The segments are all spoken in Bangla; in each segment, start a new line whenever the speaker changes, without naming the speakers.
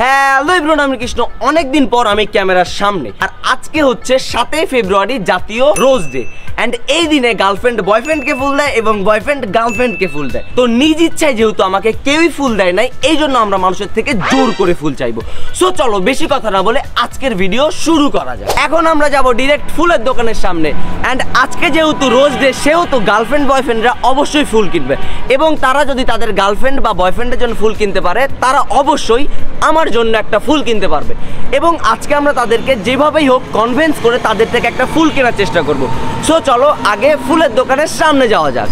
হ্যালো এভরিওয়ান, আমি কৃষ্ণ। অনেকদিন পর আমি ক্যামেরার সামনে, আর আজকে হচ্ছে 7 ফেব্রুয়ারি জাতীয় রোজ ডে। এন্ড এই দিনে গার্লফ্রেন্ড বয়ফ্রেন্ডকে ফুল দেয় এবং বয়ফ্রেন্ড গার্লফ্রেন্ডকে ফুল দেয়। তো নিজ ইচ্ছায় যেহেতু আমাকে কেউই ফুল দেয় নাই, এই জন্য আমরা মানুষের থেকে জোর করে ফুল চাইবো। সো চলো বেশি কথা না বলে আজকের ভিডিও শুরু করা যায়। এখন আমরা যাব ডিরেক্ট ফুলের দোকানের সামনে। এন্ড আজকে যেহেতু রোজ ডে, সেহেতু গার্লফ্রেন্ড বয়ফ্রেন্ডরা অবশ্যই ফুল কিনবে, এবং তারা যদি তাদের গার্লফ্রেন্ড বা বয়ফ্রেন্ডের জন্য ফুল কিনতে পারে, তারা অবশ্যই আমার জন্য একটা ফুল কিনতে পারবে। এবং আজকে আমরা তাদেরকে যেভাবেই হোক কনভিন্স করে তাদের থেকে একটা ফুল কেনার চেষ্টা করব। সো চলো আগে ফুলের দোকানের সামনে যাওয়া যাক।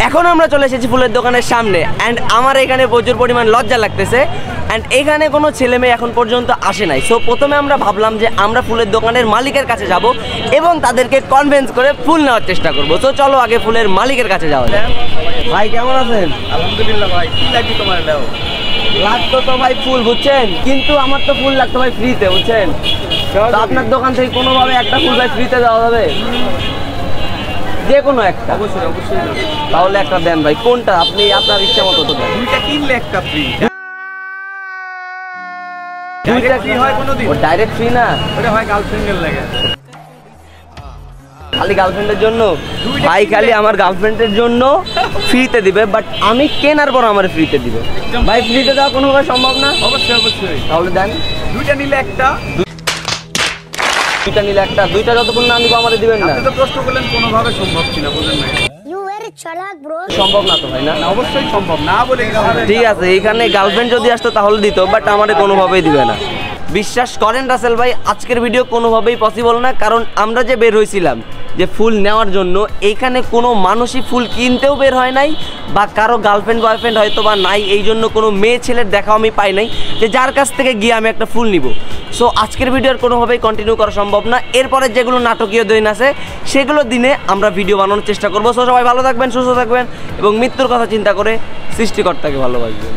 এখন আমরা চলে এসেছি ফুলের দোকানের সামনে। অ্যান্ড আমার এখানে প্রচুর পরিমাণ লজ্জা লাগতেছে। অ্যান্ড এখানে কোনো ছেলে মেয়ে এখন পর্যন্ত আসে নাই। সো প্রথমে আমরা ভাবলাম যে আমরা ফুলের দোকানের মালিকের কাছে যাব এবং তাদেরকে কনভিন্স করে ফুল নেওয়ার চেষ্টা করব। সো চলো আগে ফুলের মালিকের কাছে যাওয়া যায়। ভাই কেমন আছেন?
আলহামদুলিল্লাহ ভাই। কি লাগবে তোমার? নাও
লাগতো তো ভাই ফুল, বুঝছেন, কিন্তু আমার তো ফুল লাগতো ভাই ফ্রিতে, বুঝছেন। তো আপনার দোকান থেকে কোনোভাবে একটা ফুল ভাই ফ্রিতে দেওয়া যাবে? যে কোনো একটা?
অবশ্যই অবশ্যই।
তাহলে একটা দেন ভাই। কোনটা আপনি আপনার ইচ্ছা মতো তো দেন।
দুইটা কিনলে একটা ফ্রি।
দুইটা
ফ্রি হয় কোনোদিন?
ও ডাইরেক্ট ফ্রি না,
ওটা হয় গার্লফ্রেন্ডের লাগে।
খালি গার্লফ্রেন্ডের জন্য? ভাই খালি আমার গার্লফ্রেন্ডের জন্য ফ্রিতে দিবে, বাট আমি কেনার পর আমার ফ্রিতে দিবে। ভাই ফ্রিতে দেওয়া কোনোভাবে সম্ভব না?
অবশ্যই অবশ্যই।
তাহলে দেন।
দুইটা নিলে একটা।
দুইটা নিলে একটা। দুইটা যতক্ষণ না নিবো আমাদের দিবেন না?
আপনি তো প্রশ্ন করলেন কোনোভাবে সম্ভব কিনা, বুঝেন না।
সম্ভব না তো ভাই? না
অবশ্যই সম্ভব না বলে
ঠিক আছে, এখানে গার্লফ্রেন্ড যদি আসতো তাহলে দিত, বাট আমাদের কোনোভাবেই দিবে না। বিশ্বাস করেন রাসেল ভাই, আজকের ভিডিও কোনোভাবেই পসিবল না। কারণ আমরা যে বের হয়েছিলাম যে ফুল নেওয়ার জন্য, এইখানে কোনো মানুষই ফুল কিনতেও বের হয় নাই, বা কারো গার্লফ্রেন্ড বয়ফ্রেন্ড হয়তো বা নাই, এই জন্য কোনো মেয়ে ছেলের দেখাও আমি পাই নাই যে যার কাছ থেকে গিয়ে আমি একটা ফুল নিব। সো আজকের ভিডিওর কোনোভাবেই কন্টিনিউ করা সম্ভব না। এরপরে যেগুলো নাটকীয় দিন আছে সেগুলো দিনে আমরা ভিডিও বানানোর চেষ্টা করবো। সো সবাই ভালো থাকবেন, সুস্থ থাকবেন এবং মৃত্যুর কথা চিন্তা করে সৃষ্টিকর্তাকে ভালোবাসবেন।